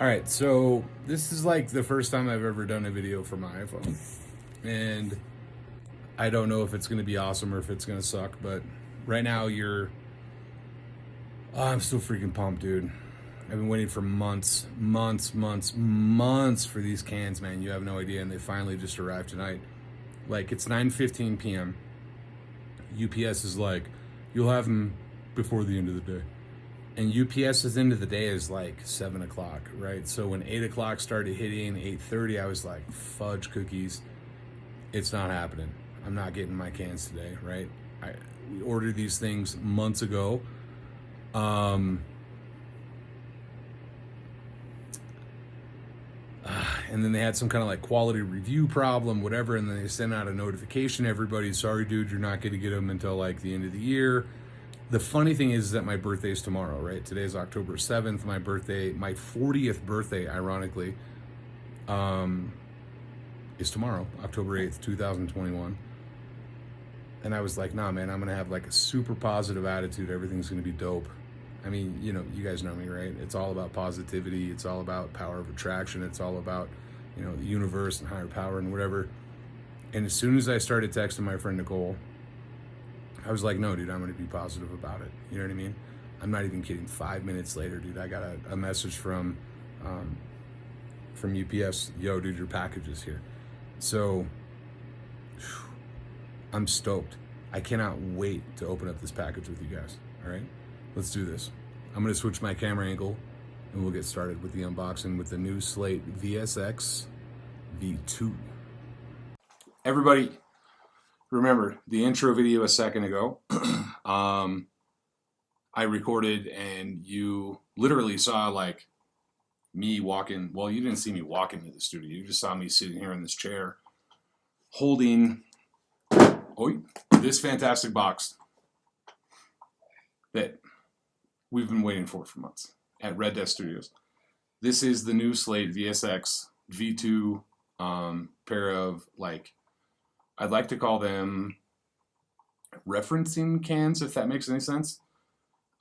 All right, so this is like the first time I've ever done a video for my iPhone. And I don't know if it's going to be awesome or if it's going to suck, but right now I'm still freaking pumped, dude. I've been waiting for months for these cans, man. You have no idea, and they finally just arrived tonight. Like, it's 9:15 p.m. UPS is like, you'll have them before the end of the day. And UPS's end of the day is like 7 o'clock, right? So when 8 o'clock started hitting, 8:30, I was like, fudge cookies. It's not happening. I'm not getting my cans today, right? We ordered these things months ago. And then they had some kind of like quality review problem, whatever, and then they sent out a notification. Everybody, sorry, dude, you're not going to get them until like the end of the year. The funny thing is that my birthday is tomorrow, right? Today is October 7th. My birthday, my 40th birthday, ironically, is tomorrow, October 8th, 2021. And I was like, nah, man, I'm going to have like a super positive attitude. Everything's going to be dope. I mean, you know, you guys know me, right? It's all about positivity. It's all about power of attraction. It's all about, you know, the universe and higher power and whatever. And as soon as I started texting my friend Nicole, I was like, no, dude, I'm going to be positive about it. You know what I mean? I'm not even kidding. 5 minutes later, dude, I got a message from UPS. Yo, dude, your package is here. So I'm stoked. I cannot wait to open up this package with you guys. All right, let's do this. I'm going to switch my camera angle and we'll get started with the unboxing with the new Slate VSX V2. Everybody, remember the intro video a second ago. I recorded and you literally saw like me walking. Well, you didn't see me walking to the studio. You just saw me sitting here in this chair holding this fantastic box that we've been waiting for months at Red Desk Studios. This is the new Slate VSX V2 pair of, like, I'd like to call them referencing cans, if that makes any sense.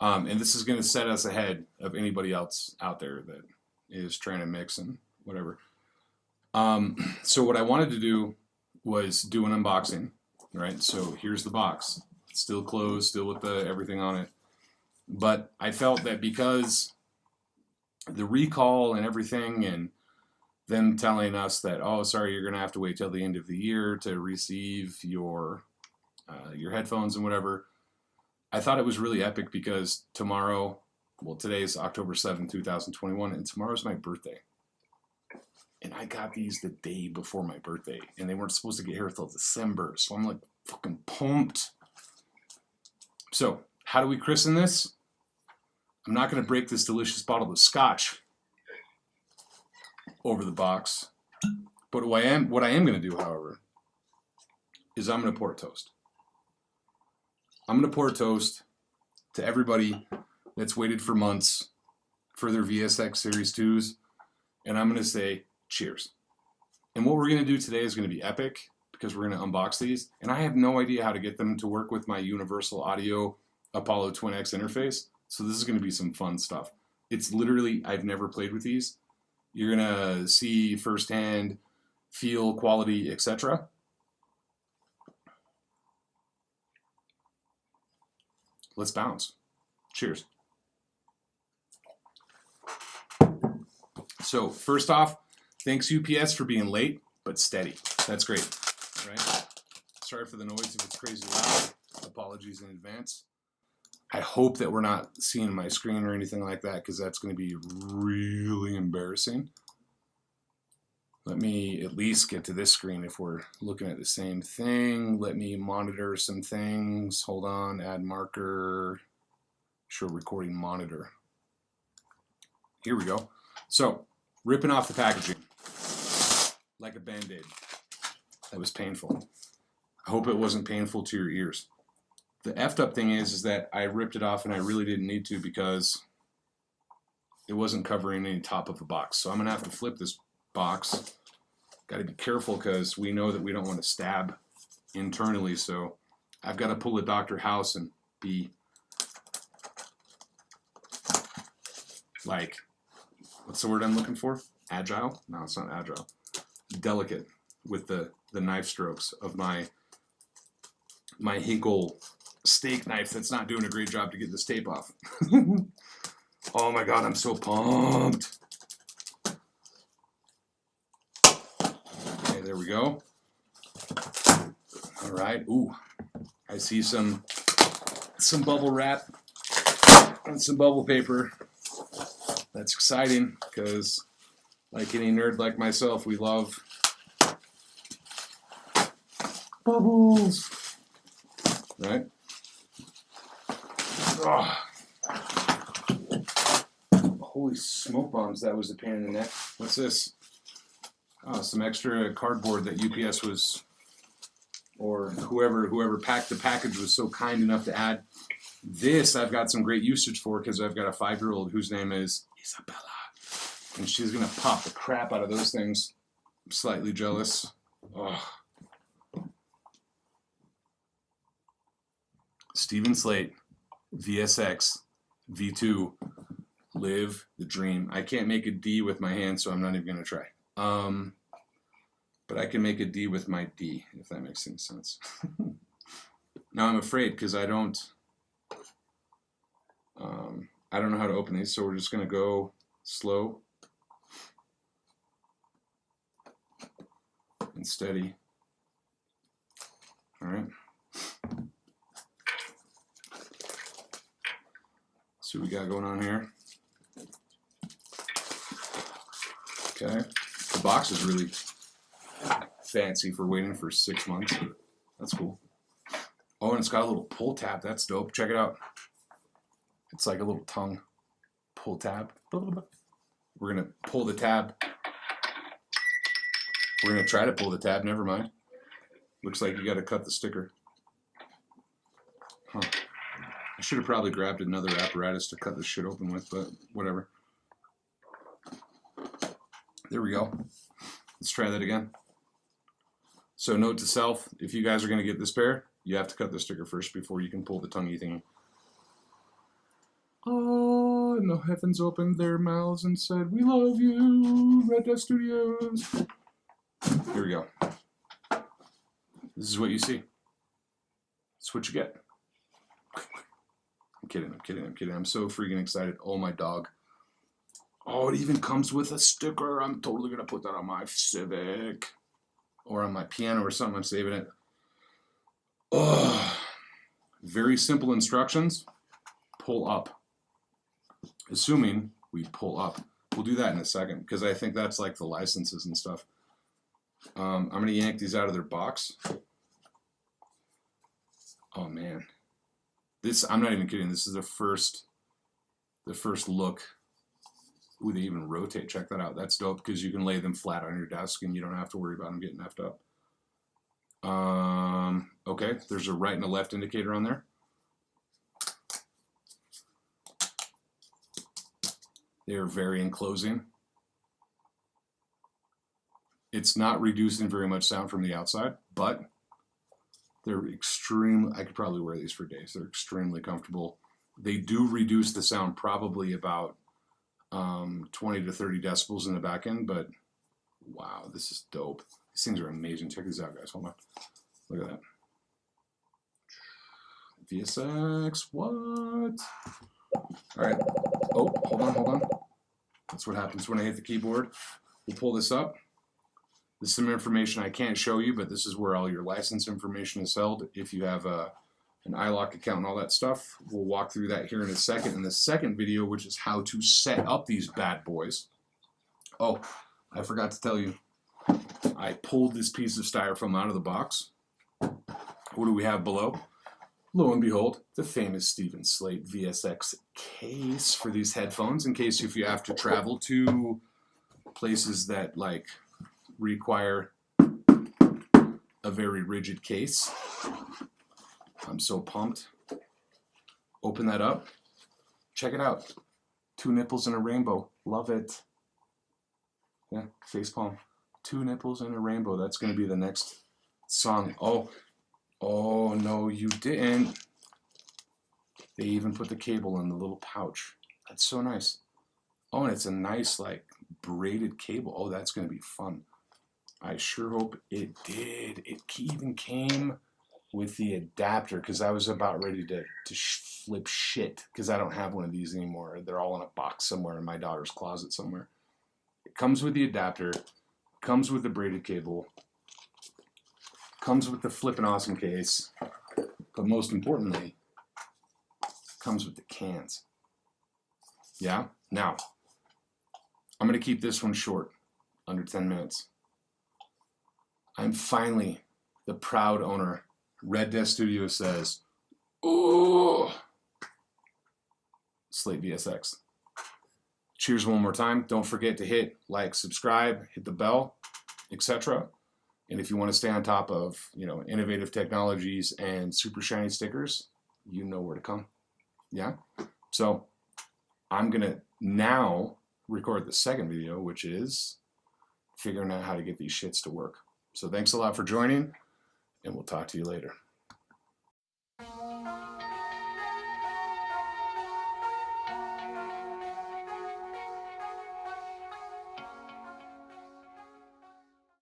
And this is going to set us ahead of anybody else out there that is trying to mix and whatever. So what I wanted to do was do an unboxing, right? So here's the box. It's still closed, still with everything on it. But I felt that because the recall and everything and them telling us that, oh, sorry, you're going to have to wait till the end of the year to receive your headphones and whatever, I thought it was really epic because tomorrow, well, today's October 7th, 2021, and tomorrow's my birthday. And I got these the day before my birthday, and they weren't supposed to get here until December, so I'm like fucking pumped. So, how do we christen this? I'm not going to break this delicious bottle of scotch over the box, but what I am going to do, however, is I'm going to pour a toast. I'm going to pour a toast to everybody that's waited for months for their VSX Series 2s, and I'm going to say cheers. And what we're going to do today is going to be epic because we're going to unbox these, and I have no idea how to get them to work with my Universal Audio Apollo Twin X interface, so this is going to be some fun stuff. It's literally, I've never played with these. You're going to see firsthand, feel, quality, etc. Let's bounce. Cheers. So first off, thanks UPS for being late, but steady. That's great. All right. Sorry for the noise if it's crazy loud. Apologies in advance. I hope that we're not seeing my screen or anything like that because that's going to be really embarrassing. Let me at least get to this screen if we're looking at the same thing. Let me monitor some things. Hold on, add marker, show recording monitor. Here we go. So, ripping off the packaging like a Band-Aid. That was painful. I hope it wasn't painful to your ears. The effed up thing is that I ripped it off and I really didn't need to because it wasn't covering any top of the box. So I'm going to have to flip this box. Got to be careful because we know that we don't want to stab internally. So I've got to pull a Dr. House and be like what's the word I'm looking for? Agile? No, it's not agile. Delicate with the knife strokes of my Hinkle steak knife that's not doing a great job to get this tape off. Oh my God, I'm so pumped. Okay, there we go. All right. Ooh, I see some bubble wrap and some bubble paper. That's exciting because, like any nerd like myself, we love bubbles, right? Oh. Holy smoke bombs, that was a pain in the neck. What's this? Oh, some extra cardboard that UPS was, or whoever packed the package was so kind enough to add. This I've got some great usage for because I've got a 5-year-old whose name is Isabella. And she's going to pop the crap out of those things. I'm slightly jealous. Oh. Steven Slate, VSX, V2, live the dream. I can't make a D with my hand, so I'm not even going to try. But I can make a D with my D, if that makes any sense. Now I'm afraid because I don't know how to open these, so we're just going to go slow and steady. All right. See what we got going on here. Okay. The box is really fancy for waiting for 6 months. That's cool. Oh, and it's got a little pull tab. That's dope. Check it out. It's like a little tongue pull tab. We're going to pull the tab. We're going to try to pull the tab. Never mind. Looks like you got to cut the sticker. Huh. I should have probably grabbed another apparatus to cut this shit open with, but whatever. There we go. Let's try that again. So note to self, if you guys are going to get this pair, you have to cut the sticker first before you can pull the tonguey thing. Oh, and the heavens opened their mouths and said, "We love you, Red Dust Studios." Here we go. This is what you see. It's what you get. I'm kidding. I'm so freaking excited. Oh, my dog. Oh, it even comes with a sticker. I'm totally going to put that on my Civic or on my piano or something. I'm saving it. Oh, very simple instructions. Pull up. Assuming we pull up. We'll do that in a second because I think that's like the licenses and stuff. I'm going to yank these out of their box. Oh, man. I'm not even kidding. This is the first look. Ooh, they even rotate. Check that out. That's dope because you can lay them flat on your desk and you don't have to worry about them getting effed up. Okay, there's a right and a left indicator on there. They are very enclosing. It's not reducing very much sound from the outside, but they're extreme. I could probably wear these for days. They're extremely comfortable. They do reduce the sound probably about 20 to 30 decibels in the back end, but wow, this is dope. These things are amazing. Check these out, guys. Hold on. Look at that. VSX, what? All right. Oh, hold on. That's what happens when I hit the keyboard. We'll pull this up. This is some information I can't show you, but this is where all your license information is held. If you have an iLock account and all that stuff, we'll walk through that here in a second. In the second video, which is how to set up these bad boys. Oh, I forgot to tell you. I pulled this piece of styrofoam out of the box. What do we have below? Lo and behold, the famous Steven Slate VSX case for these headphones, in case if you have to travel to places that like require a very rigid case. I'm so pumped. Open that up. Check it out. 2 nipples and a rainbow. Love it. Yeah, face palm. 2 nipples and a rainbow. That's going to be the next song. Oh, no, you didn't. They even put the cable in the little pouch. That's so nice. Oh, and it's a nice like braided cable. Oh, that's going to be fun. I sure hope it did. It even came with the adapter because I was about ready to flip shit because I don't have one of these anymore. They're all in a box somewhere in my daughter's closet somewhere. It comes with the adapter, comes with the braided cable, comes with the flippin' awesome case, but most importantly, comes with the cans. Yeah? Now, I'm going to keep this one short, under 10 minutes. I'm finally the proud owner. Red Death Studio says, "Ooh, Slate VSX." Cheers one more time. Don't forget to hit like, subscribe, hit the bell, etc. And if you want to stay on top of, innovative technologies and super shiny stickers, you know where to come. Yeah? So I'm going to now record the second video, which is figuring out how to get these shits to work. So thanks a lot for joining, and we'll talk to you later.